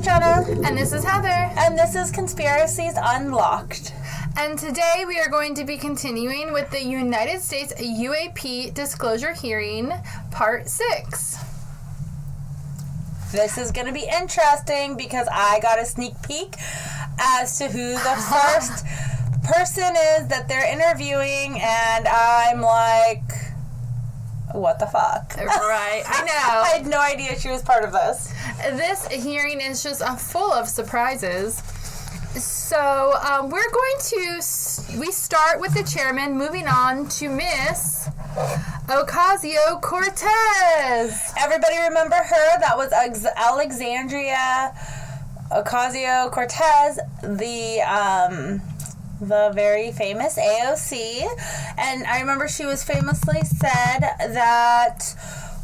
Jenna. And this is Heather. And this is Conspiracies Unlocked. And today we are going to be continuing with the United States UAP disclosure hearing, part 6. This is going to be interesting because I got a sneak peek as to who the first person is that they're interviewing, and I'm like, what the fuck? Right, I know. I had no idea she was part of this. This hearing is just full of surprises. So we're going to, we start with the chairman, moving on to Miss Ocasio-Cortez. Everybody remember her? That was Alexandria Ocasio-Cortez, the very famous AOC. And I remember she was famously said that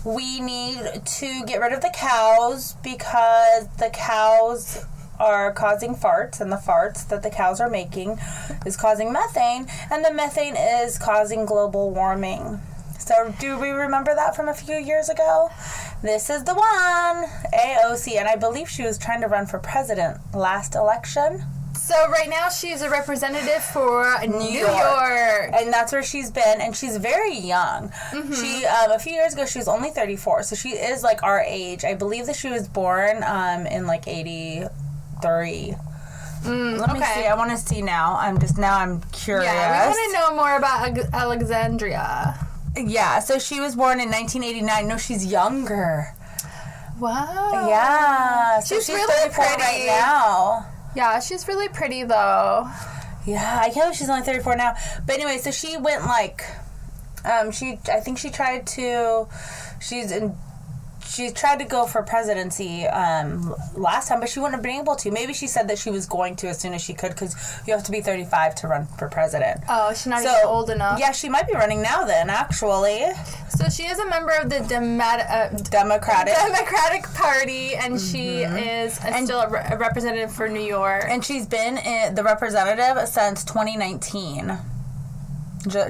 we need to get rid of the cows because the cows are causing farts, and the farts that the cows are making is causing methane, and the methane is causing global warming. So do we remember that from a few years ago? This is the one, AOC, and I believe she was trying to run for president last election. So right now she's a representative for New York. And that's where she's been, and she's very young. Mm-hmm. She a few years ago she was only 34, so she is like our age. I believe that she was born in like 83. Let me see. I want to see now. I'm curious. Yeah, we want to know more about Alexandria. Yeah, so she was born in 1989. No, she's younger. Wow. Yeah. So she's really pretty right now. Yeah, she's really pretty though. Yeah, I can't believe she's only 34 now. But anyway, so she went like, I think she tried to, she tried to go for presidency last time, but she wouldn't have been able to. Maybe she said that she was going to as soon as she could, because you have to be 35 to run for president. Oh, she's not even old enough. Yeah, she might be running now then, actually. So she is a member of the Democratic Party, and she is still a representative for New York. And she's been the representative since 2019.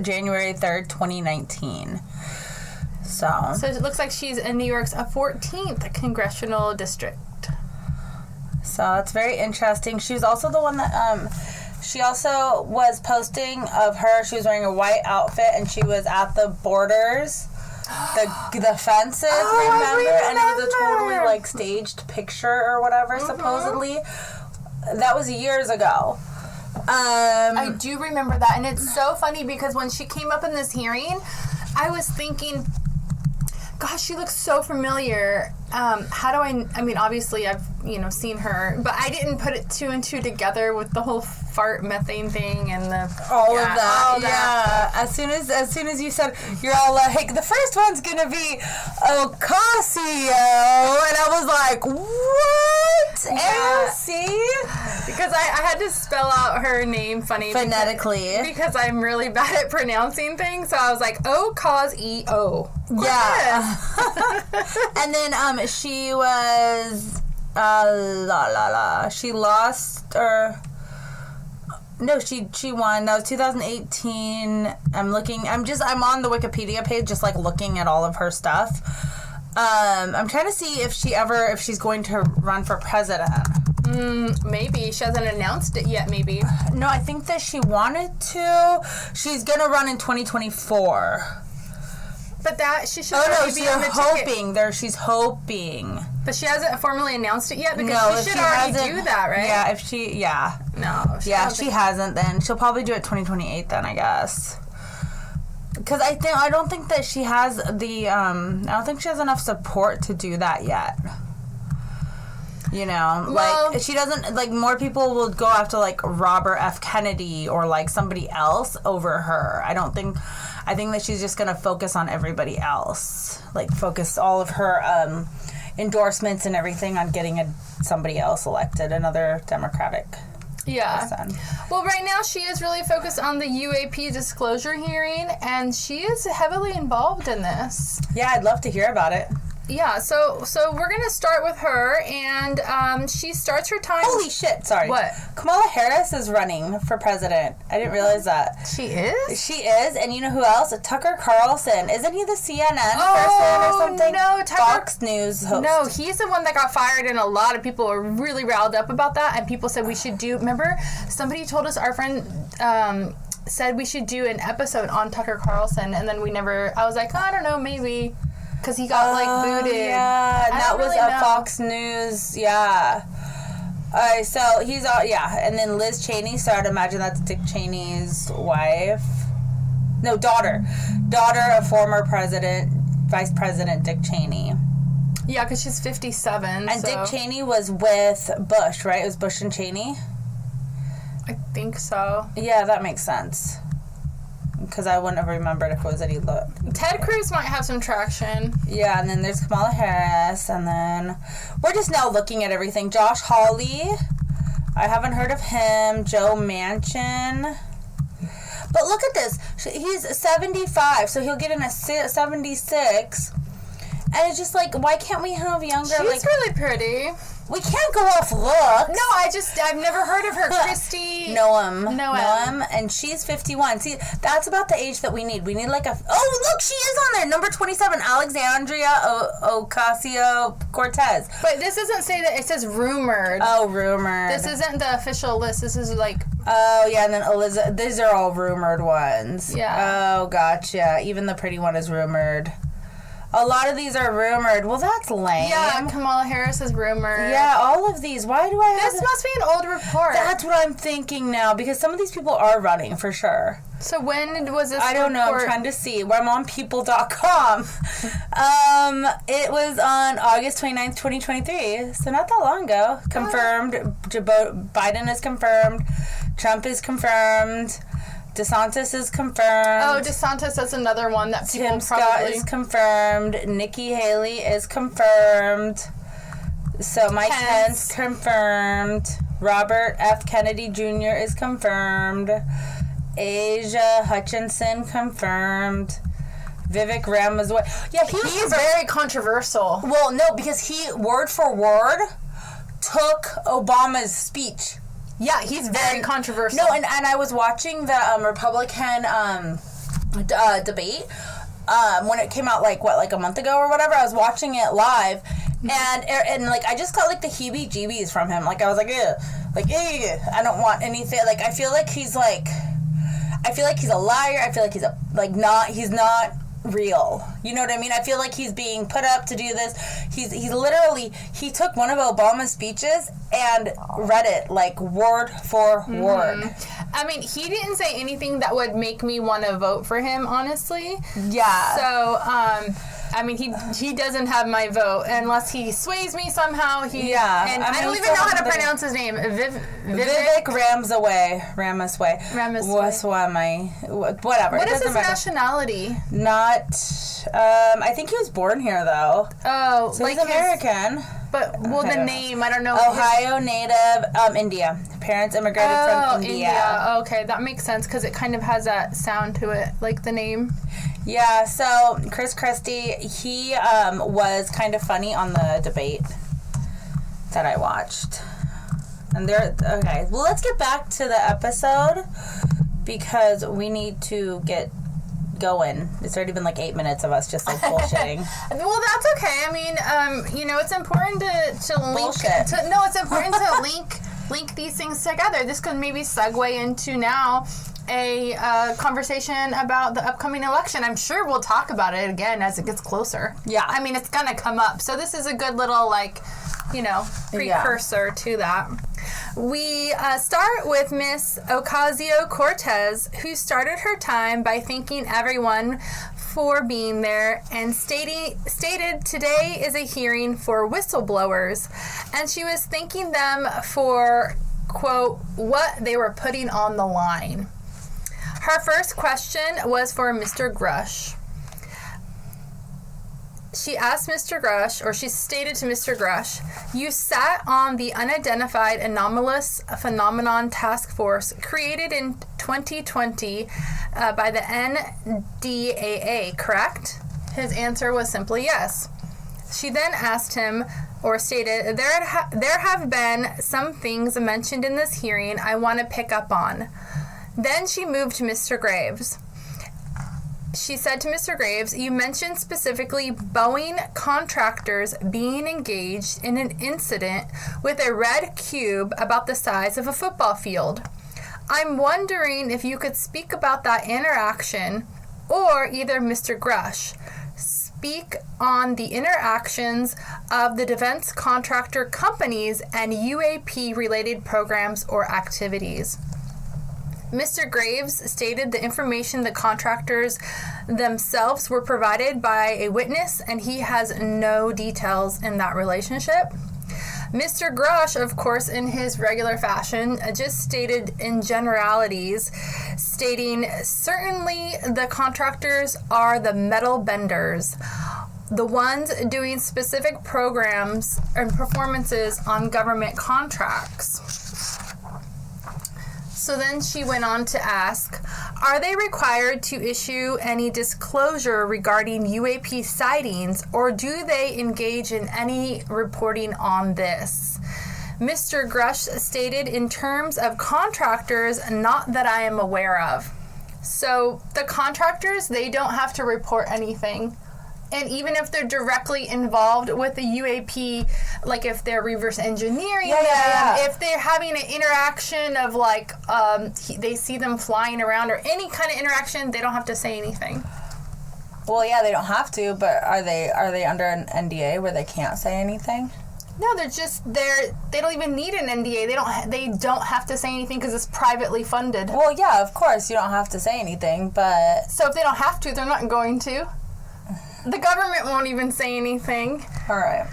January 3rd, 2019. So it looks like she's in New York's 14th congressional district. So that's very interesting. She was also the one that she also was posting of her. She was wearing a white outfit, and she was at the borders, the fences. Remember? And it was a totally like staged picture or whatever. Supposedly, that was years ago. I do remember that, and it's so funny because when she came up in this hearing, I was thinking, gosh, she looks so familiar. How do I mean, obviously I've, seen her, but I didn't put it 2 and 2 together with the whole fart methane thing and all of that. Yeah. As soon as you said, you're all like, the first one's gonna be Ocasio, and I was like, what? Yeah. AOC? Because I had to spell out her name phonetically because I'm really bad at pronouncing things, so I was like, Ocasio. Yeah. And then she was she lost, or no, she won. That was 2018. I'm on the Wikipedia page just like looking at all of her stuff. I'm trying to see if she's going to run for president. Maybe. She hasn't announced it yet, maybe. No, I think that she wanted to. She's going to run in 2024. But that she should already be on the ticket. She's hoping. But she hasn't formally announced it yet, because she should already do that, right? Yeah, No. She hasn't, then she'll probably do it 2028 then, I guess. Because I don't think that she has I don't think she has enough support to do that yet. Like, she doesn't, like, more people will go after, like, Robert F. Kennedy or, like, somebody else over her. I think that she's just going to focus on everybody else. Like, focus all of her endorsements and everything on getting somebody else elected, another Democratic person. Well, right now she is really focused on the UAP disclosure hearing, and she is heavily involved in this. Yeah, I'd love to hear about it. Yeah, so we're going to start with her, and she starts her time... Holy shit, sorry. What? Kamala Harris is running for president. I didn't realize that. She is? She is, and you know who else? Tucker Carlson. Isn't he the CNN person or something? No, Tucker... Fox News host. No, he's the one that got fired, and a lot of people are really riled up about that, and people said we should do... Remember, somebody told us, our friend... said we should do an episode on Tucker Carlson, and then we never... I was like, I don't know, maybe... Because he got, booted. Yeah, and that was really a Fox News, yeah. Alright, so he's all, yeah. And then Liz Cheney, so I'd imagine that's Dick Cheney's wife. No, daughter. Daughter of former Vice President Dick Cheney. Yeah, because she's 57, And Dick Cheney was with Bush, right? It was Bush and Cheney? I think so. Yeah, that makes sense. Because I wouldn't have remembered if it was any look. Ted Cruz might have some traction. Yeah, and then there's Kamala Harris, and then we're just now looking at everything. Josh Hawley, I haven't heard of him. Joe Manchin. But look at this. He's 75, so he'll get in a 76. And it's just like, why can't we have younger? She's really pretty. We can't go off looks. No, I've never heard of her. Christy Noam. And she's 51. See, that's about the age that we need. We need like a... Oh, look, she is on there. Number 27, Alexandria Ocasio-Cortez. But this doesn't say that. It says rumored. Oh, rumored. This isn't the official list. This is like... Oh, yeah, and then Elizabeth... These are all rumored ones. Yeah. Oh, gotcha. Even the pretty one is rumored. A lot of these are rumored. Well, that's lame. Yeah, Kamala Harris is rumored. Yeah, all of these. Why do I have... This must be an old report. That's what I'm thinking now, because some of these people are running, for sure. So when was this I don't know. I'm trying to see. I'm on people.com. It was on August 29th, 2023, so not that long ago. Confirmed. Biden is confirmed. Trump is confirmed. DeSantis is confirmed. Oh, DeSantis, that's another one that people Tim Scott is confirmed. Nikki Haley is confirmed. So Mike Pence confirmed. Robert F. Kennedy Jr. is confirmed. Asia Hutchinson confirmed. Vivek Ramaswamy. Yeah, he's very controversial. Well, no, because he, word for word, took Obama's speech. Yeah, he's very controversial. No, and I was watching the Republican debate when it came out, like a month ago or whatever. I was watching it live, and like, I just got, like, the heebie-jeebies from him. Like, I was like, ew. Like, ew. I don't want anything. Like, I feel like he's a liar. I feel like he's not real. You know what I mean? I feel like he's being put up to do this. He's literally, he took one of Obama's speeches and read it, like, word for word. I mean, he didn't say anything that would make me want to vote for him, honestly. Yeah. So, I mean, he doesn't have my vote unless he sways me somehow. Yeah. And I don't even know how to pronounce his name. Vivek Ramaswamy. Whatever. What is his nationality? Not, I think he was born here, though. Oh. So he's American. The name, I don't know. Ohio native, India. Parents immigrated from India. Okay, that makes sense because it kind of has that sound to it, like the name. Yeah, so Chris Christie, he was kind of funny on the debate that I watched. And okay, well, let's get back to the episode because we need to get going. It's already been like 8 minutes of us just like bullshitting. Well, that's okay. I mean, it's important to link. Bullshit. It's important to link these things together. This could maybe segue into now a conversation about the upcoming election. I'm sure we'll talk about it again as it gets closer. Yeah. I mean, it's gonna come up. So this is a good little, precursor to that. We start with Miss Ocasio-Cortez, who started her time by thanking everyone for being there and stated today is a hearing for whistleblowers. And she was thanking them for, quote, what they were putting on the line. Her first question was for Mr. Grush. She asked Mr. Grush, or she stated to Mr. Grush, you sat on the Unidentified Anomalous Phenomenon Task Force created in 2020 by the NDAA, correct? His answer was simply yes. She then asked him, or stated, there have been some things mentioned in this hearing I want to pick up on. Then she moved to Mr. Graves. She said to Mr. Graves, you mentioned specifically Boeing contractors being engaged in an incident with a red cube about the size of a football field. I'm wondering if you could speak about that interaction, or either Mr. Grush speak on the interactions of the defense contractor companies and UAP related programs or activities. Mr. Graves stated the information the contractors themselves were provided by a witness, and he has no details in that relationship. Mr. Grush, of course, in his regular fashion, just stated in generalities, stating, certainly the contractors are the metal benders, the ones doing specific programs and performances on government contracts. So then she went on to ask, are they required to issue any disclosure regarding UAP sightings, or do they engage in any reporting on this? Mr. Grush stated, in terms of contractors, not that I am aware of. So the contractors, they don't have to report anything. And even if they're directly involved with the UAP, like if they're reverse engineering if they're having an interaction of like, they see them flying around or any kind of interaction, they don't have to say anything. Well, yeah, they don't have to, but are they under an NDA where they can't say anything? No, they don't even need an NDA. They don't have to say anything because it's privately funded. Well, yeah, of course, you don't have to say anything, but... So if they don't have to, they're not going to. The government won't even say anything. All right.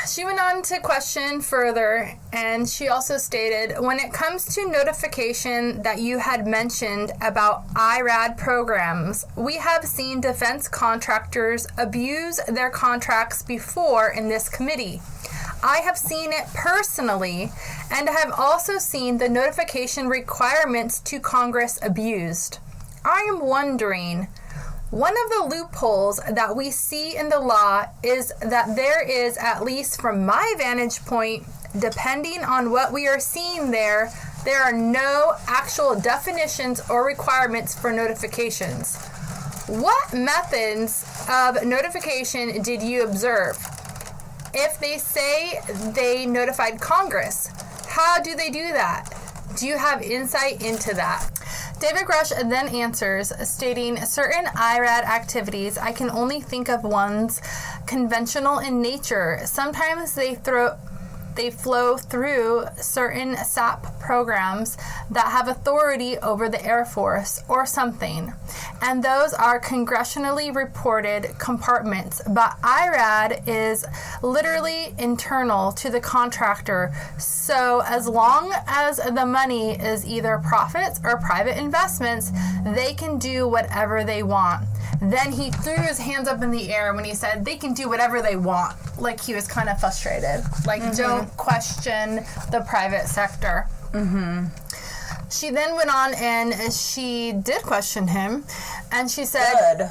She went on to question further, and she also stated, when it comes to notification that you had mentioned about IRAD programs, we have seen defense contractors abuse their contracts before in this committee. I have seen it personally, and have also seen the notification requirements to Congress abused. I am wondering... One of the loopholes that we see in the law is that there is, at least from my vantage point, depending on what we are seeing there are no actual definitions or requirements for notifications. What methods of notification did you observe? If they say they notified Congress, how do they do that? Do you have insight into that? David Grush then answers, stating, certain IRAD activities, I can only think of ones conventional in nature. Sometimes they flow through certain SAP programs that have authority over the Air Force or something, and those are congressionally reported compartments, but IRAD is literally internal to the contractor, so as long as the money is either profits or private investments, they can do whatever they want. Then he threw his hands up in the air when he said they can do whatever they want, like he was kind of frustrated, like don't question the private sector. She then went on and she did question him, and she said,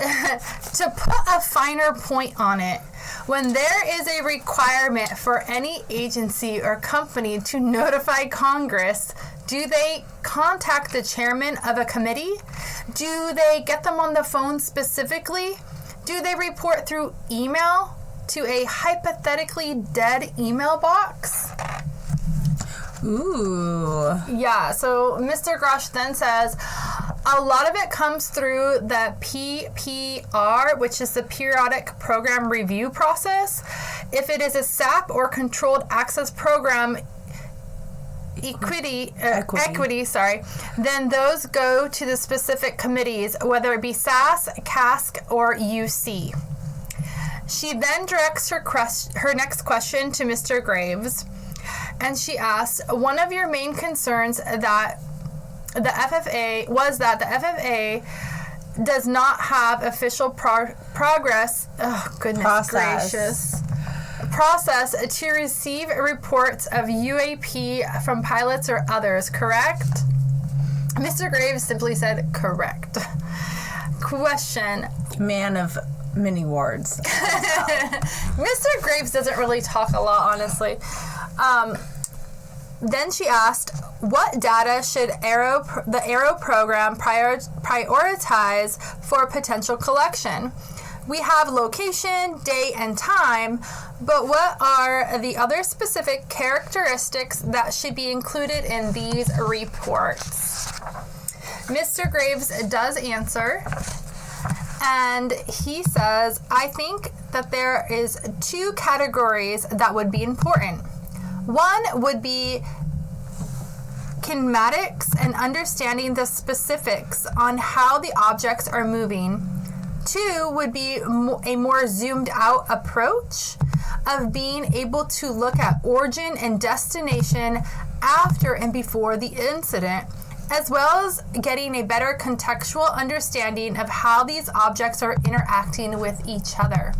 to put a finer point on it, when there is a requirement for any agency or company to notify Congress, do they contact the chairman of a committee? Do they get them on the phone specifically? Do they report through email to a hypothetically dead email box? Ooh. Yeah, so Mr. Grush then says, a lot of it comes through the PPR, which is the Periodic Program Review process. If it is a SAP or Controlled Access Program, equity, then those go to the specific committees, whether it be SAS, CASC, or UC. She then directs her next question to Mr. Graves, and she asks, one of your main concerns that the FFA was that the FFA does not have official process to receive reports of UAP from pilots or others, correct? Mr. Graves simply said, correct. Question. Man of mini wards. Mr. Graves doesn't really talk a lot, honestly. Then she asked, what data should the Arrow program prioritize for potential collection? We have location, date, and time, but what are the other specific characteristics that should be included in these reports? Mr. Graves does answer, and he says, I think that there is 2 categories that would be important. One would be kinematics and understanding the specifics on how the objects are moving. 2 would be a more zoomed out approach of being able to look at origin and destination after and before the incident, as well as getting a better contextual understanding of how these objects are interacting with each other.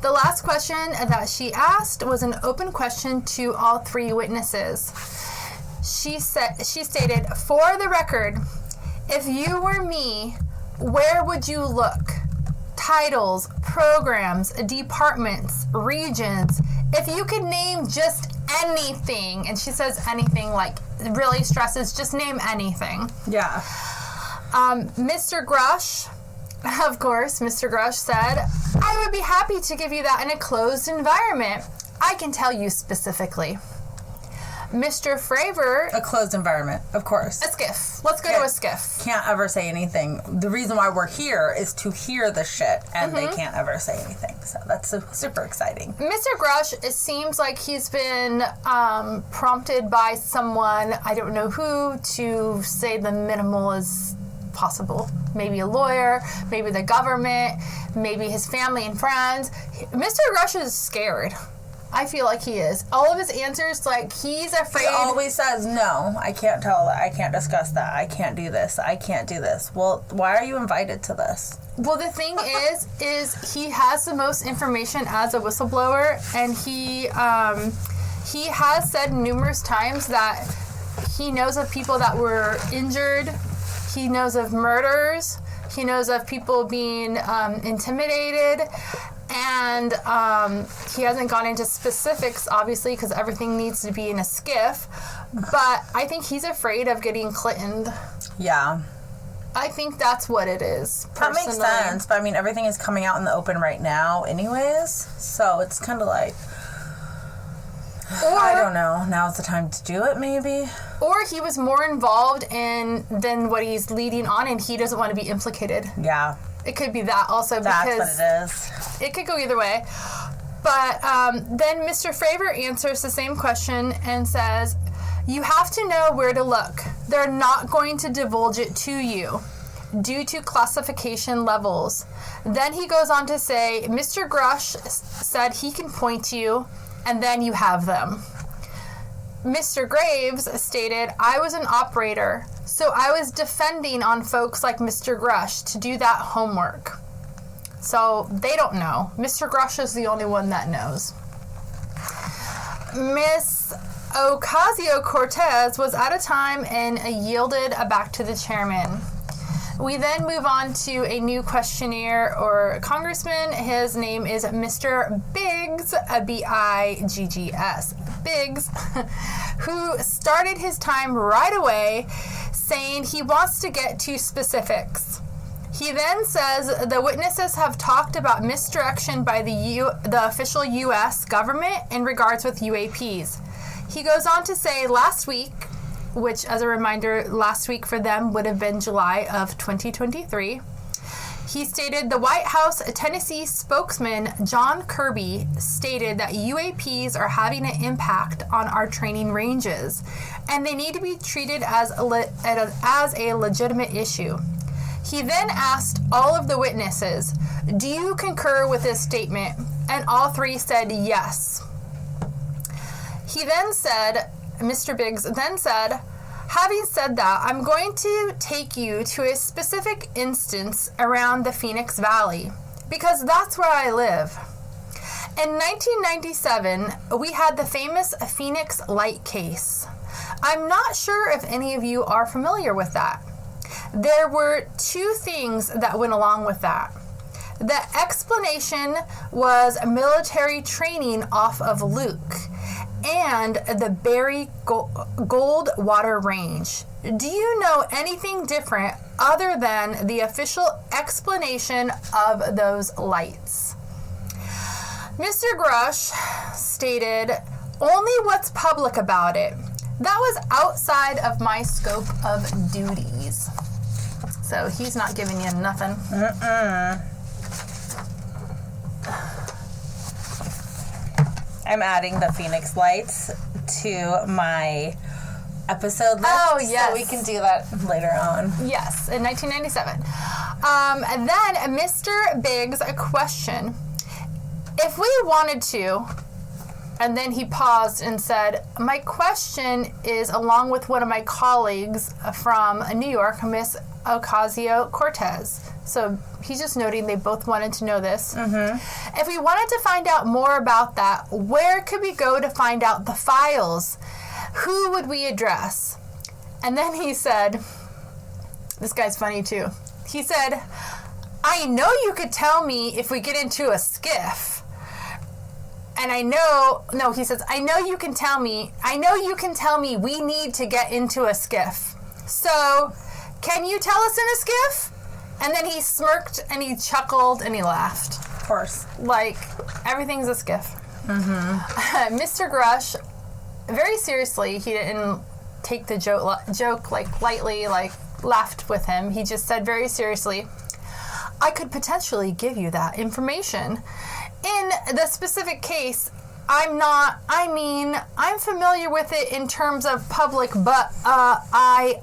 The last question that she asked was an open question to all 3 witnesses. She stated, for the record, if you were me, where would you look? Titles, programs, departments, regions. If you could name just anything, and she says anything, like really stresses, just name anything. Yeah. Mr. Grush, of course, Mr. Grush said, I would be happy to give you that in a closed environment. I can tell you specifically. Mr. Fravor... A closed environment, of course. A skiff. Let's go to a skiff. Can't ever say anything. The reason why we're here is to hear the shit, and they can't ever say anything. So that's super exciting. Mr. Grush, it seems like he's been prompted by someone, I don't know who, to say the minimal as possible. Maybe a lawyer, maybe the government, maybe his family and friends. Mr. Grush is scared. I feel like he is. All of his answers, like, he's afraid. He always says, no, I can't tell that. I can't discuss that. I can't do this. I can't do this. Well, why are you invited to this? Well, the thing is he has the most information as a whistleblower, and he has said numerous times that he knows of people that were injured. He knows of murders. He knows of people being intimidated. And he hasn't gone into specifics, obviously, because everything needs to be in a skiff. But I think he's afraid of getting Clintoned. Yeah. I think that's what it is, personally. That makes sense. But, I mean, everything is coming out in the open right now anyways. So it's kind of like... I don't know. Now's the time to do it, maybe. Or he was more involved than what he's leading on, and he doesn't want to be implicated. Yeah. It could be that also, because... That's what it is. It could go either way. But then Mr. Fravor answers the same question and says, you have to know where to look. They're not going to divulge it to you due to classification levels. Then he goes on to say, Mr. Grush said he can point to you, and then you have them. Mr. Graves stated, I was an operator, so I was defending on folks like Mr. Grush to do that homework. So they don't know. Mr. Grush is the only one that knows. Miss Ocasio-Cortez was out of time and yielded back to the chairman. We then move on to a new questionnaire or congressman. His name is Mr. Biggs, B-I-G-G-S, Biggs, who started his time right away saying he wants to get to specifics. He then says the witnesses have talked about misdirection by the official U.S. government in regards with UAPs. He goes on to say last week, which, as a reminder, last week for them would have been July of 2023. He stated the White House Tennessee spokesman John Kirby stated that UAPs are having an impact on our training ranges, and they need to be treated as a legitimate issue. He then asked all of the witnesses, do you concur with this statement? And all 3 said yes. He then said, Mr. Biggs then said, having said that, I'm going to take you to a specific instance around the Phoenix Valley, because that's where I live. In 1997, we had the famous Phoenix Light case. I'm not sure if any of you are familiar with that. There were 2 things that went along with that. The explanation was military training off of Luke and the Berry Goldwater Range. Do you know anything different other than the official explanation of those lights? Mr. Grush stated, only what's public about it. That was outside of my scope of duties. So he's not giving you nothing. I'm adding the Phoenix Lights to my episode list. Oh, yes. So we can do that later on. Yes, in 1997. And then Mr. Biggs, a question. If we wanted to, and then he paused and said, my question is along with one of my colleagues from New York, Miss Ocasio-Cortez. So he's just noting they both wanted to know this. Mm-hmm. If we wanted to find out more about that, where could we go to find out the files? Who would we address? And then he said, this guy's funny too. He said, I know you could tell me if we get into a skiff. And he says, I know you can tell me we need to get into a skiff. So, can you tell us in a skiff? And then he smirked and he chuckled and he laughed. Of course. Like, everything's a skiff. Mm-hmm. Mr. Grush, very seriously, he didn't take the joke like lightly, like laughed with him. He just said very seriously, I could potentially give you that information. In the specific case, I'm familiar with it in terms of public, but I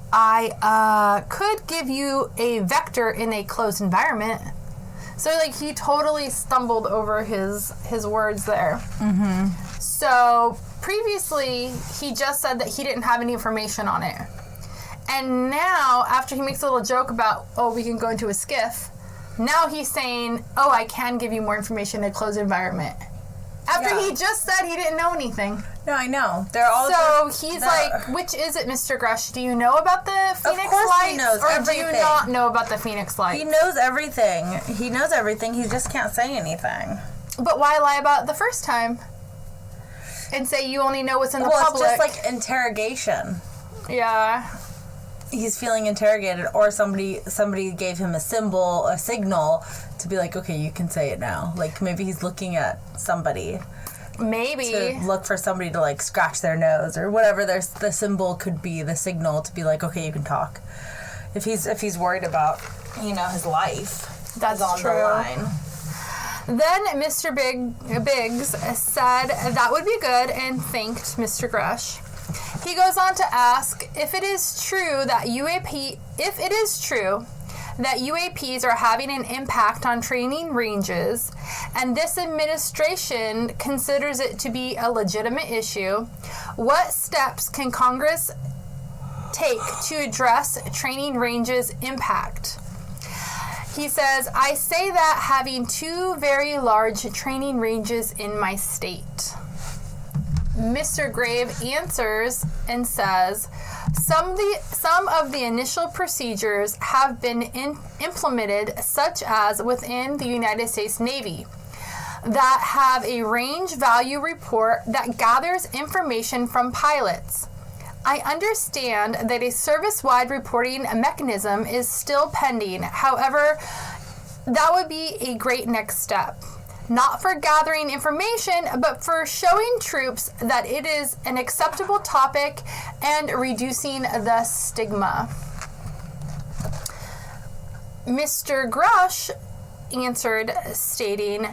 could give you a vector in a closed environment. So, like, he totally stumbled over his words there. Mm-hmm. So, previously, he just said that he didn't have any information on it. And now, after he makes a little joke about, we can go into a skiff, now he's saying, I can give you more information in a closed environment. After he just said he didn't know anything. No, I know. They're all he's like, which is it, Mr. Grush? Do you know about the Phoenix of course Lights? He knows or everything. Do you not know about the Phoenix Lights? He knows everything. He knows everything. He just can't say anything. But why lie about it the first time? And say you only know what's in the public? Well, it's just like interrogation. Yeah. He's feeling interrogated, or somebody gave him a signal to be like, okay, you can say it now. Like, maybe he's looking at somebody. Maybe. To look for somebody to, like, scratch their nose, or whatever the symbol could be, the signal to be like, okay, you can talk. If he's worried about, his life. That's on true. The line. Then Mr. Biggs said that would be good and thanked Mr. Grush. He goes on to ask if it is true that UAPs are having an impact on training ranges, and this administration considers it to be a legitimate issue, what steps can Congress take to address training ranges' impact? He says, I say that having 2 very large training ranges in my state. Mr. Grave answers and says, some of the initial procedures have been implemented, such as within the United States Navy, that have a range value report that gathers information from pilots. I understand that a service-wide reporting mechanism is still pending. However, that would be a great next step. Not for gathering information, but for showing troops that it is an acceptable topic and reducing the stigma. Mr. Grush answered, stating,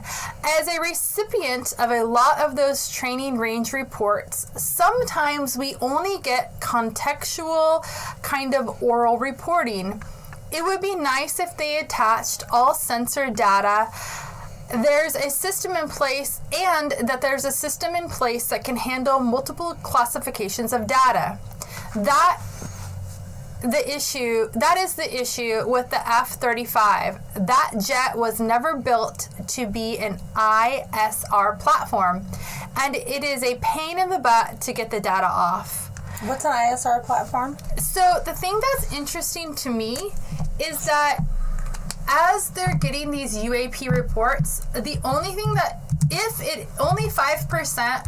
as a recipient of a lot of those training range reports, sometimes we only get contextual kind of oral reporting. It would be nice if they attached all sensor data. There's a system in place, and that there's a system in place that can handle multiple classifications of data. That is the issue with the F-35. That jet was never built to be an ISR platform, and it is a pain in the butt to get the data off. What's an ISR platform? So the thing that's interesting to me is that as they're getting these UAP reports, the only thing that, only 5%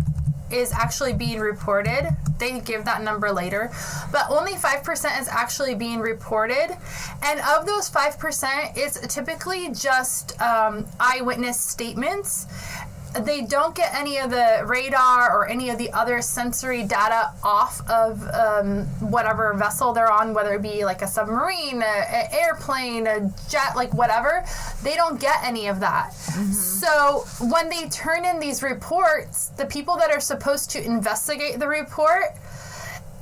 is actually being reported. They give that number later, but only 5% is actually being reported. And of those 5%, it's typically just eyewitness statements. They don't get any of the radar or any of the other sensory data off of whatever vessel they're on, whether it be like a submarine, an airplane, a jet, like whatever. They don't get any of that. Mm-hmm. So when they turn in these reports, the people that are supposed to investigate the report,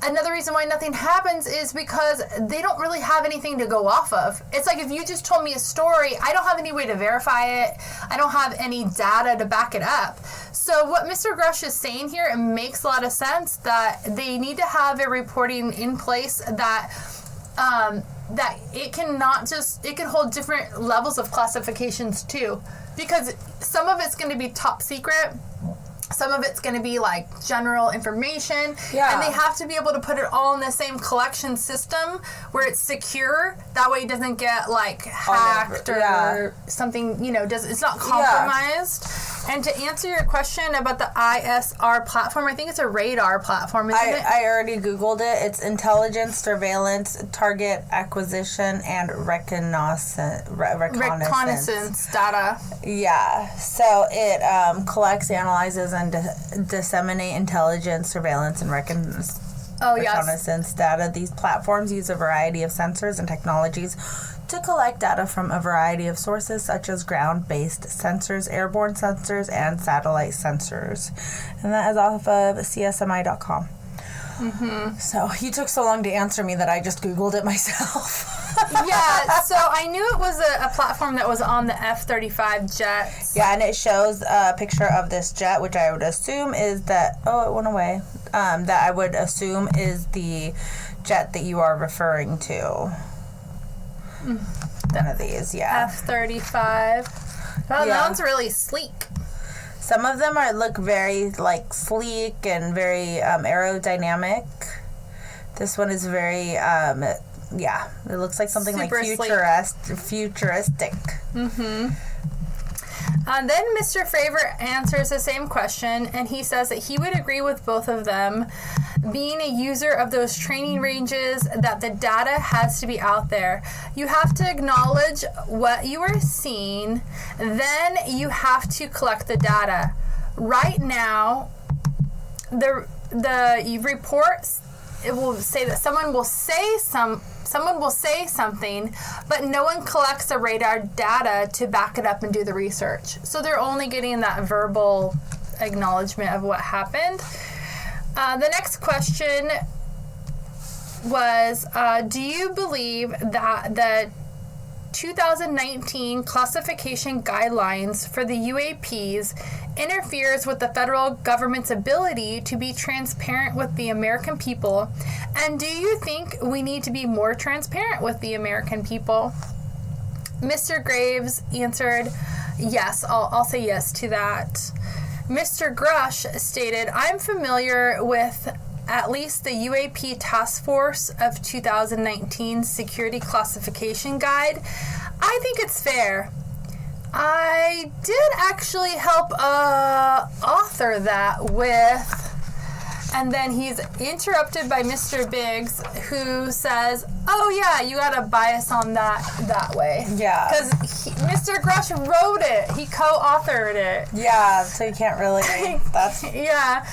another reason why nothing happens is because they don't really have anything to go off of. It's like if you just told me a story, I don't have any way to verify it. I don't have any data to back it up. So what Mr. Grush is saying here, it makes a lot of sense that they need to have a reporting in place that that it can not just, it can hold different levels of classifications too. Because some of it's going to be top secret. Some of it's going to be like general information. Yeah. And they have to be able to put it all in the same collection system where it's secure. That way it doesn't get like hacked or something, it's not compromised. Yeah. And to answer your question about the ISR platform, I think it's a radar platform, isn't it? I already Googled it. It's intelligence, surveillance, target acquisition, and reconnaissance data. Yeah. So it collects, analyzes, and disseminate intelligence, surveillance, and reconnaissance data. These platforms use a variety of sensors and technologies to collect data from a variety of sources, such as ground-based sensors, airborne sensors, and satellite sensors. And that is off of csmi.com. Mm-hmm. So you took so long to answer me that I just Googled it myself. Yeah, so I knew it was a platform that was on the F-35 jets. Yeah, and it shows a picture of this jet, which I would assume is that... Oh, it went away. That I would assume is the jet that you are referring to. One of these, yeah. F-35. Well, that one's really sleek. Some of them look very like sleek and very aerodynamic. This one is very it looks like something super like futuristic. Mm-hmm. Then Mr. Favorite answers the same question, and he says that he would agree with both of them. Being a user of those training ranges, that the data has to be out there. You have to acknowledge what you are seeing, then you have to collect the data. Right now, the reports, it will say that someone will say something, but no one collects the radar data to back it up and do the research. So they're only getting that verbal acknowledgement of what happened. The next question was, do you believe that the 2019 classification guidelines for the UAPs interferes with the federal government's ability to be transparent with the American people? And do you think we need to be more transparent with the American people? Mr. Graves answered, yes, I'll say yes to that. Mr. Grush stated, I'm familiar with at least the UAP Task Force of 2019 Security Classification Guide. I think it's fair. I did actually help author that with... And then he's interrupted by Mr. Biggs, who says, oh, yeah, you got a bias on that way. Yeah. Because Mr. Grush wrote it. He co-authored it. Yeah, so you can't really... Yeah.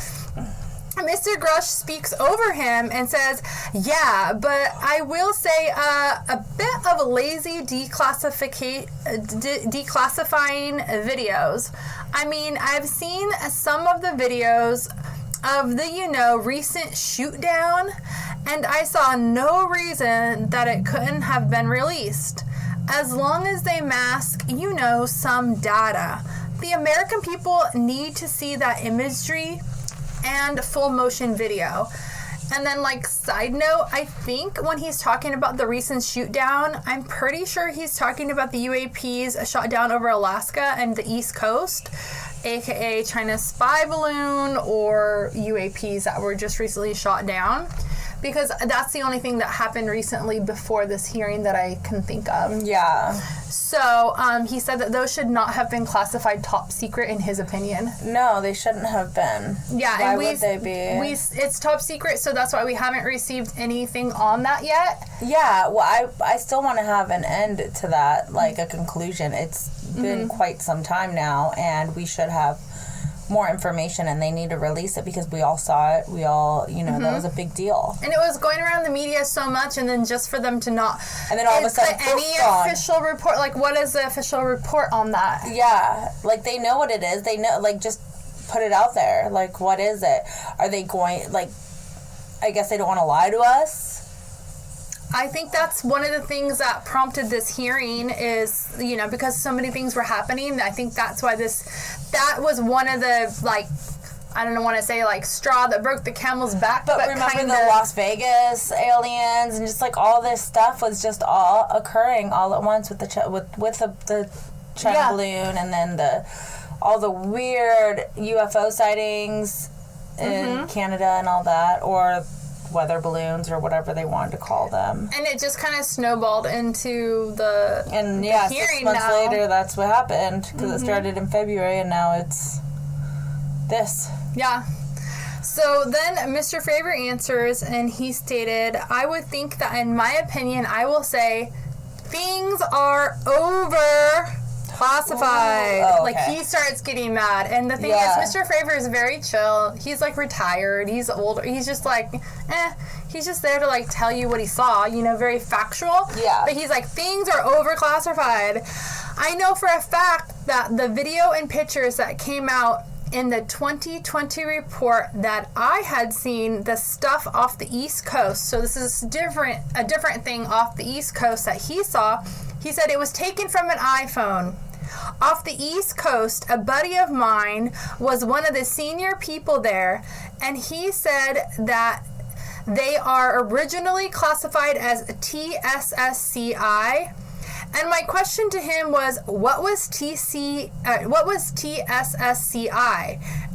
Mr. Grush speaks over him and says, yeah, but I will say a bit of lazy declassifying videos. I mean, I've seen some of the videos of the, recent shoot down, and I saw no reason that it couldn't have been released. As long as they mask, some data. The American people need to see that imagery and full motion video. And then, side note, I think when he's talking about the recent shoot down, I'm pretty sure he's talking about the UAPs shot down over Alaska and the East Coast, aka China's spy balloon or UAPs that were just recently shot down. Because that's the only thing that happened recently before this hearing that I can think of. Yeah. So, he said that those should not have been classified top secret in his opinion. No, they shouldn't have been. Yeah, why and would they be? It's top secret, so that's why we haven't received anything on that yet. Yeah, well, I still want to have an end to that, like a conclusion. It's been quite some time now, and we should have more information, and they need to release it because we all saw it. We all, that was a big deal. And it was going around the media so much, and then just for them to not... And then all of a sudden, any official report, like, what is the official report on that? Yeah, like, they know what it is. They know, like, just put it out there. Like, what is it? Are they going, like, I guess they don't want to lie to us? I think that's one of the things that prompted this hearing is, because so many things were happening. I think that's why that was one of the, like, I don't want to say, like, straw that broke the camel's back. But remember the Las Vegas aliens and just, like, all this stuff was just all occurring all at once with the China balloon, and then all the weird UFO sightings in Canada and all that, or weather balloons or whatever they wanted to call them. And it just kind of snowballed into the hearing. 6 months later, that's what happened, because it started in February, and now it's this. Yeah. So then Mr. Favor answers, and he stated, I would think that, in my opinion, I will say, things are over classified. Oh, okay. Like, he starts getting mad. And the thing is, Mr. Favor is very chill. He's, like, retired. He's older. He's just like, he's just there to, like, tell you what he saw, very factual. Yeah. But he's like, things are overclassified. I know for a fact that the video and pictures that came out in the 2020 report that I had seen, the stuff off the East Coast, so this is a different thing off the East Coast that he saw. He said it was taken from an iPhone. Off the East Coast, a buddy of mine was one of the senior people there, and he said that they are originally classified as TSSCI. And my question to him was, what was TSSCI?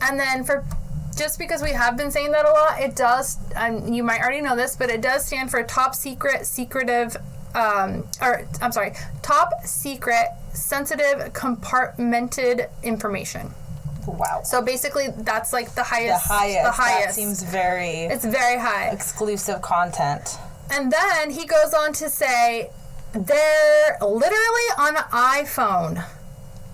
And then just because we have been saying that a lot, it does, you might already know this, but it does stand for top secret, top secret, sensitive, compartmented information. Wow. So basically, that's like the highest. The highest. That seems very... It's very high. Exclusive content. And then he goes on to say, they're literally on an iPhone.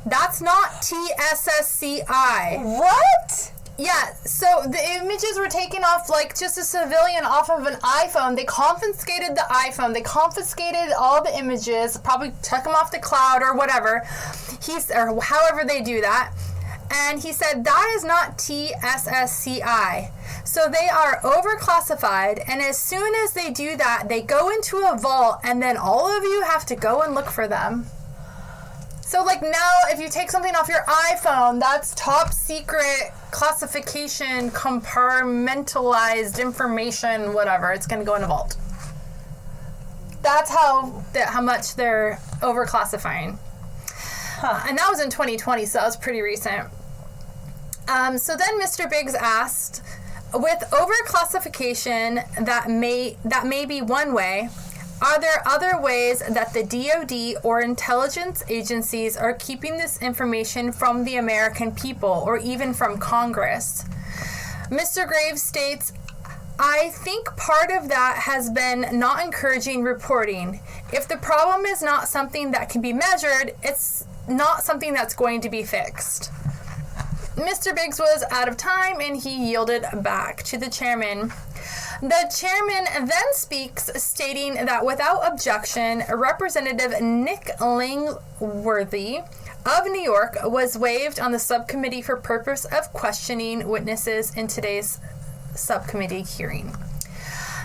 That's not TSSCI. What? Yeah, so the images were taken off, like, just a civilian off of an iPhone. They confiscated the iPhone. They confiscated all the images, probably took them off the cloud or whatever. Or however they do that. And he said, that is not TSSCI. So they are overclassified, and as soon as they do that, they go into a vault, and then all of you have to go and look for them. So, like, now, if you take something off your iPhone, that's top secret classification, compartmentalized information, whatever. It's going to go in a vault. That's how much they're overclassifying. And that was in 2020, so that was pretty recent. So then Mr. Biggs asked, with overclassification that may be one way, are there other ways that the DoD or intelligence agencies are keeping this information from the American people or even from Congress? Mr. Graves states, I think part of that has been not encouraging reporting. If the problem is not something that can be measured, it's not something that's going to be fixed. Mr. Biggs was out of time, and he yielded back to the chairman. The chairman then speaks, stating that without objection, Representative Nick Langworthy of New York was waived on the subcommittee for purpose of questioning witnesses in today's subcommittee hearing.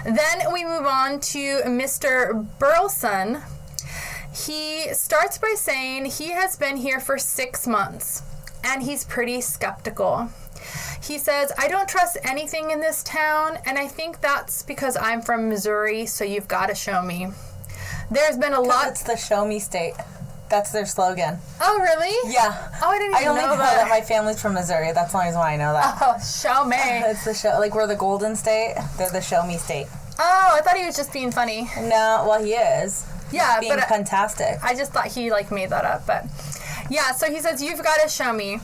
Then we move on to Mr. Burleson. He starts by saying he has been here for 6 months, and he's pretty skeptical. He says, I don't trust anything in this town, and I think that's because I'm from Missouri, so you've got to show me. There's been a lot... It's the show me state. That's their slogan. Oh, really? Yeah. Oh, I didn't even know that. I only know that my family's from Missouri. That's the only reason why I know that. Oh, show me. It's the show... Like, we're the Golden State. They're the show me state. Oh, I thought he was just being funny. No, well, he is. Yeah, He's being fantastic. I just thought he, like, made that up, but... Yeah, so he says, you've got to show me.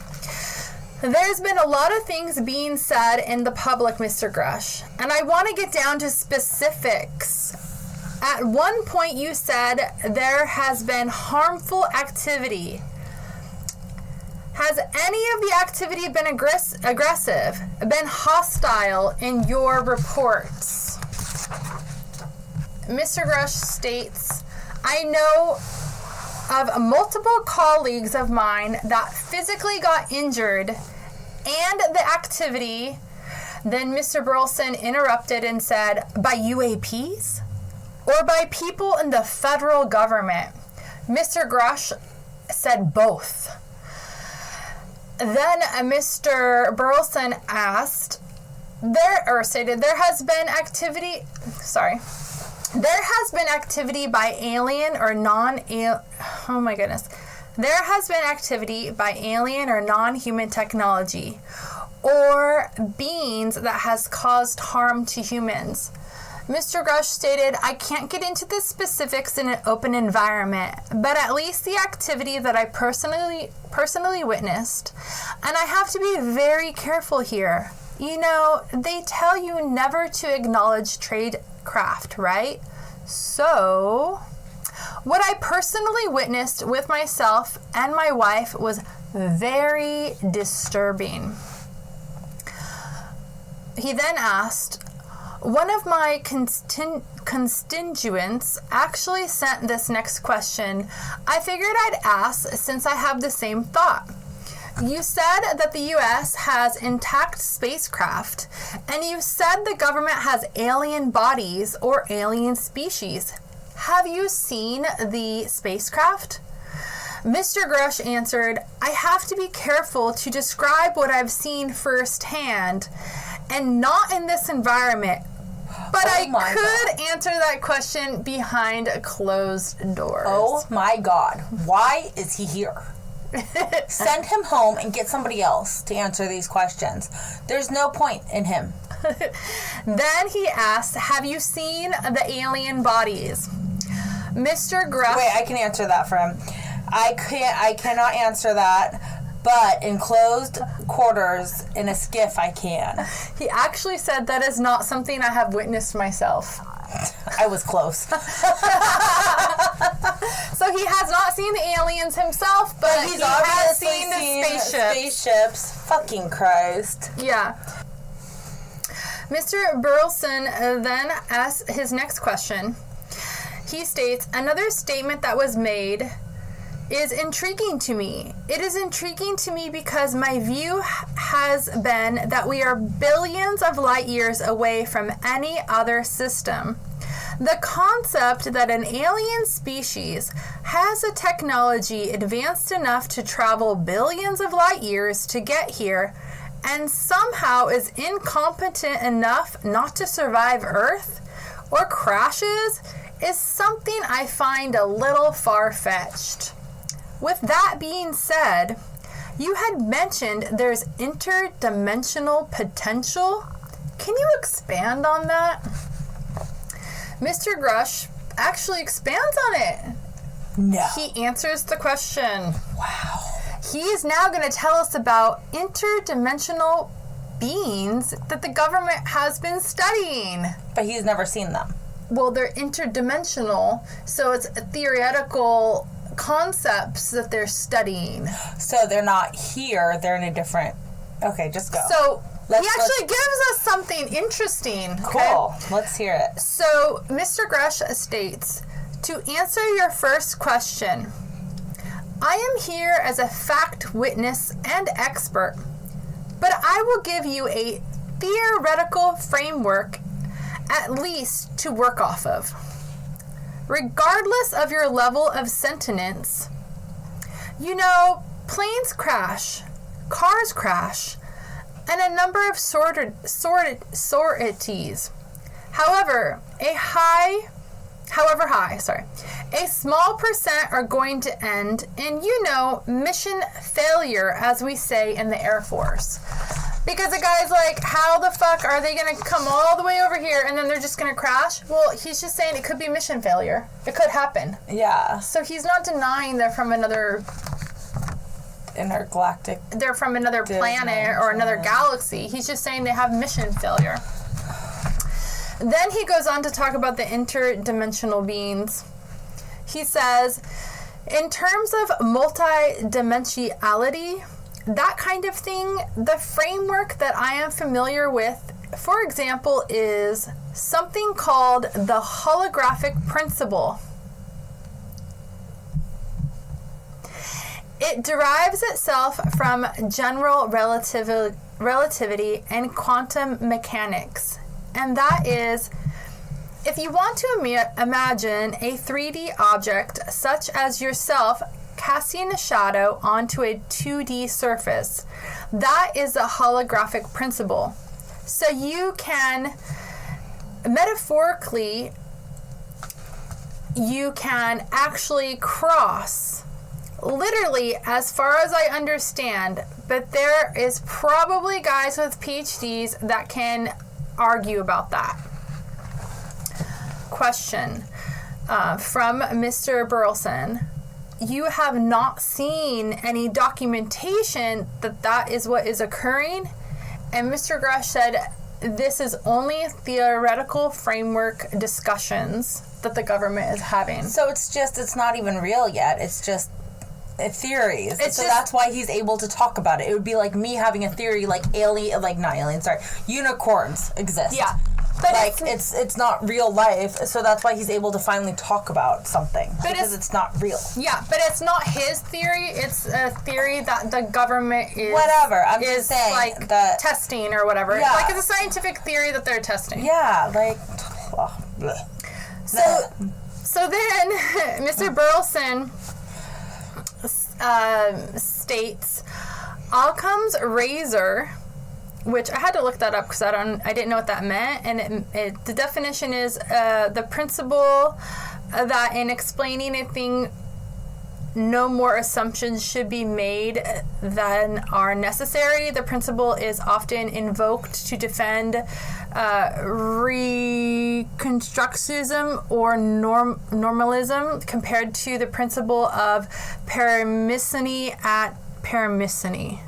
There's been a lot of things being said in the public, Mr. Grush, and I want to get down to specifics. At one point you said there has been harmful activity. Has any of the activity been aggressive, been hostile in your reports? Mr. Grush states, I know of multiple colleagues of mine that physically got injured and the activity. Then Mr. Burleson interrupted and said, by UAPs? Or by people in the federal government? Mr. Grush said both. Then Mr. Burleson asked, stated, there has been activity by alien or non-alien, oh my goodness. There has been activity by alien or non-human technology or beings that has caused harm to humans. Mr. Grush stated, I can't get into the specifics in an open environment, but at least the activity that I personally witnessed, and I have to be very careful here. You know, they tell you never to acknowledge trade craft, right? So, what I personally witnessed with myself and my wife was very disturbing. He then asked, one of my constituents actually sent this next question. I figured I'd ask since I have the same thought. You said that the U.S. has intact spacecraft, and you said the government has alien bodies or alien species. Have you seen the spacecraft? Mr. Grush answered, I have to be careful to describe what I've seen firsthand, and not in this environment. But I could answer that question behind closed doors. Oh my God. Why is he here? Send him home and get somebody else to answer these questions. There's no point in him. Then he asked, have you seen the alien bodies? Mr. Grush... Wait, I can answer that for him. I cannot answer that, but in closed quarters in a skiff I can. He actually said that is not something I have witnessed myself. I was close. So he has not seen the aliens himself, but he has seen the spaceships. Fucking Christ. Yeah. Mr. Burleson then asks his next question. He states, another statement that was made is intriguing to me. It is intriguing to me because my view has been that we are billions of light years away from any other system. The concept that an alien species has a technology advanced enough to travel billions of light years to get here and somehow is incompetent enough not to survive Earth or crashes is something I find a little far-fetched. With that being said, you had mentioned there's interdimensional potential. Can you expand on that? Mr. Grush actually expands on it. No. He answers the question. Wow. He is now going to tell us about interdimensional beings that the government has been studying. But he's never seen them. Well, they're interdimensional, so it's theoretical concepts that they're studying. So they're not here, they're in a different... Okay, just go. So he actually gives us something interesting. Cool. Okay? Let's hear it. So Mr. Grush states, to answer your first question, I am here as a fact witness and expert, but I will give you a theoretical framework at least to work off of. Regardless of your level of sentience, you know, planes crash, cars crash, and a number of sororities. However, a small percent are going to end in, you know, mission failure, as we say in the Air Force. Because the guy's like, how the fuck are they going to come all the way over here and then they're just going to crash? Well, he's just saying it could be mission failure. It could happen. Yeah. So he's not denying they're from another... intergalactic. They're from another planet or another galaxy. He's just saying they have mission failure. Then he goes on to talk about the interdimensional beings. He says, in terms of multidimensionality, that kind of thing, the framework that I am familiar with, for example, is something called the holographic principle. It derives itself from general relativity and quantum mechanics. And that is, if you want to imagine a 3D object such as yourself casting a shadow onto a 2D surface, that is the holographic principle. So you can, metaphorically, you can actually cross, literally, as far as I understand, but there is probably guys with PhDs that can argue about that. Question from Mr. Burleson. You have not seen any documentation that that is what is occurring? And Mr. Grush said, this is only theoretical framework discussions that the government is having. So it's not even real yet. It's just theories. That's why he's able to talk about it. It would be like me having a theory like unicorns exist. Yeah. But like it's not real life, so that's why he's able to finally talk about something, because it's not real. Yeah, but it's not his theory. It's a theory that the government is whatever. I'm just saying, like that testing or whatever. Yeah. Like it's a scientific theory that they're testing. Yeah, like. So then, Mr. Burleson states, Occam's razor, which I had to look that up because I didn't know what that meant, and the definition is the principle that in explaining a thing, no more assumptions should be made than are necessary. The principle is often invoked to defend reconstructivism or normalism compared to the principle of parameciny at parameciny.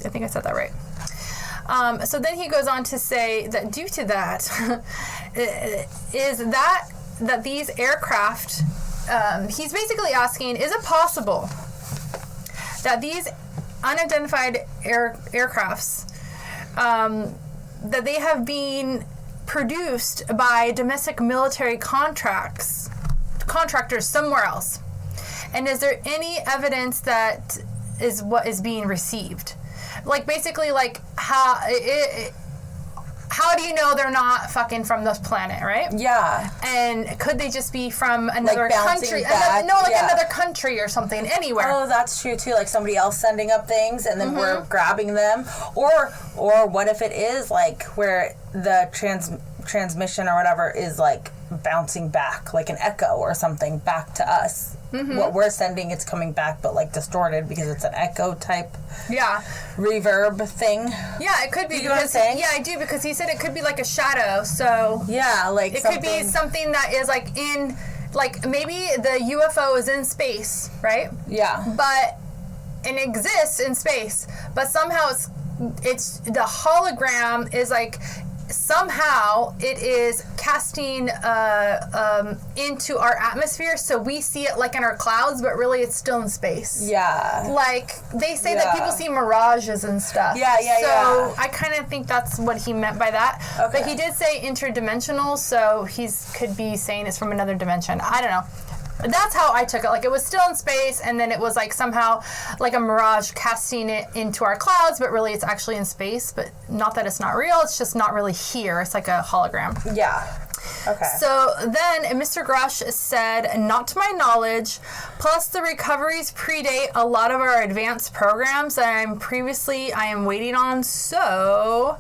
I think I said that right. So then he goes on to say that due to that, is that these aircraft, he's basically asking, is it possible that these unidentified aircrafts, that they have been produced by domestic military contractors somewhere else? And is there any evidence that is what is being received? Like, basically, like, how do you know they're not fucking from this planet, right? Yeah. And could they just be from another like country? Another country or something, anywhere. Oh, that's true, too. Like, somebody else sending up things, and then we're grabbing them. Or what if it is, like, where the transmission or whatever is, like, bouncing back, like an echo or something, back to us. What we're sending, it's coming back, but like distorted because it's an echo type reverb thing. Yeah, it could be. You know what I'm saying? Yeah, I do, because he said it could be like a shadow, so... Yeah, like it could be something that is like in... Like, maybe the UFO is in space, right? Yeah. And it exists in space, but somehow it's the hologram is like... Somehow it is casting into our atmosphere, so we see it like in our clouds, but really it's still in space. Yeah. Like, they say that people see mirages and stuff. Yeah. So I kind of think that's what he meant by that. Okay. But he did say interdimensional, so could be saying it's from another dimension. I don't know. That's how I took it. Like, it was still in space, and then it was like somehow like a mirage casting it into our clouds, but really it's actually in space. But not that it's not real, it's just not really here. It's like a hologram. Yeah. Okay. So then Mr. Grush said, not to my knowledge, plus the recoveries predate a lot of our advanced programs that I am waiting on, so...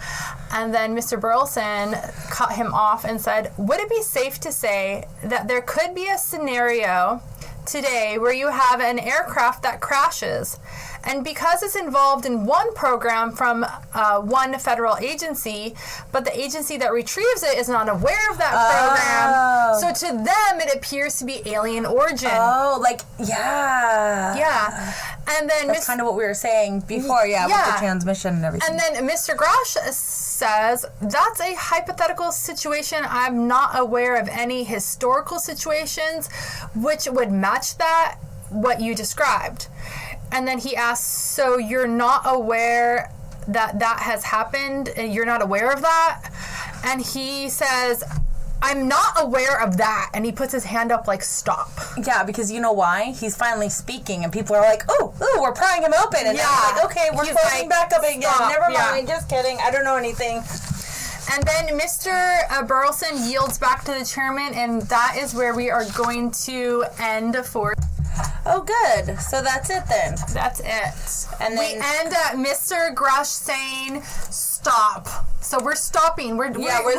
And then Mr. Burleson cut him off and said, would it be safe to say that there could be a scenario today where you have an aircraft that crashes And because it's involved in one program from one federal agency, but the agency that retrieves it is not aware of that program, so to them it appears to be alien origin. Oh, like, yeah. Yeah. And then that's kind of what we were saying before, with the transmission and everything. And then Mr. Grosh says, that's a hypothetical situation. I'm not aware of any historical situations which would match that, what you described. And then he asks, so you're not aware that that has happened, and you're not aware of that? And he says, I'm not aware of that. And he puts his hand up like, stop. Yeah, because you know why? He's finally speaking, and people are like, ooh, we're prying him open. And yeah. Like, okay, we're closing back up again. Stop. Never mind, just kidding. I don't know anything. And then Mr. Burleson yields back to the chairman, and that is where we are going to end for. Oh, good. So that's it then. That's it. And then we end at Mr. Grush saying, stop. So we're stopping. We're listening. We're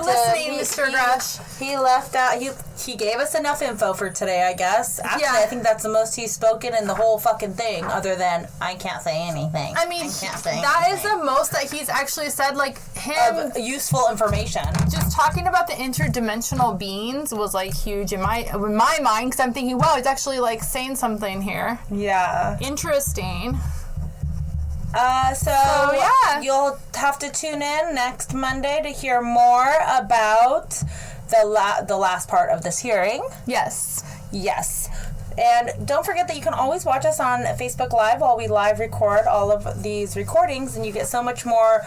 listening, Mr. Grush. He left out. He gave us enough info for today, I guess. Actually, I think that's the most he's spoken in the whole fucking thing, other than I can't say anything. I mean, that is the most that he's actually said. Like him, of useful information. Just talking about the interdimensional beings was like huge in my mind, because I'm thinking, wow, he's actually like saying something here. Yeah. Interesting. So yeah, you'll have to tune in next Monday to hear more about the last part of this hearing. Yes. And don't forget that you can always watch us on Facebook Live while we live record all of these recordings, and you get so much more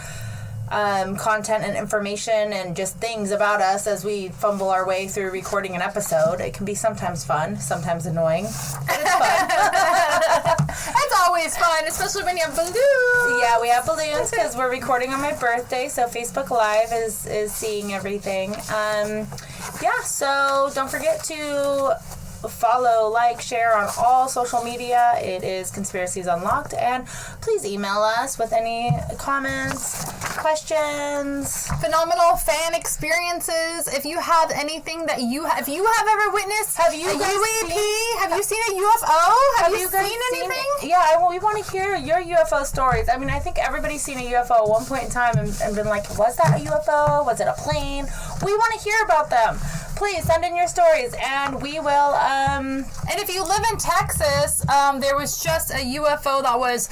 content and information and just things about us as we fumble our way through recording an episode. It can be sometimes fun, sometimes annoying, but it's fun. It's always fun, especially when you have balloons. Yeah, we have balloons because we're recording on my birthday, so Facebook Live is seeing everything. So don't forget to follow, like, share on all social media. It is Conspiracies Unlocked, and please email us with any comments, questions, phenomenal fan experiences. If you have anything that if you have ever witnessed a UAP, have you seen a UFO? Have you seen anything? Yeah, we want to hear your UFO stories. I mean, I think everybody's seen a UFO at one point in time and been like, was that a UFO? Was it a plane? We want to hear about them. Please send in your stories, and we will. And if you live in Texas, there was just a UFO that was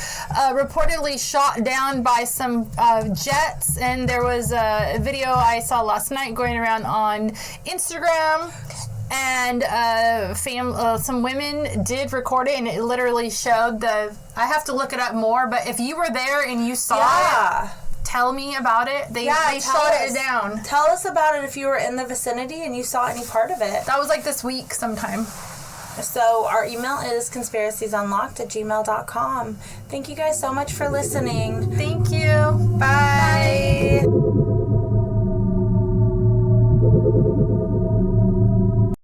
reportedly shot down by some jets, and there was a video I saw last night going around on Instagram, and some women did record it, and it literally showed I have to look it up more, but if you were there and you saw it, tell me about it. They shot it down. Tell us about it if you were in the vicinity and you saw any part of it. That was like this week sometime. So our email is conspiraciesunlocked@gmail.com. Thank you guys so much for listening. Thank you. Bye.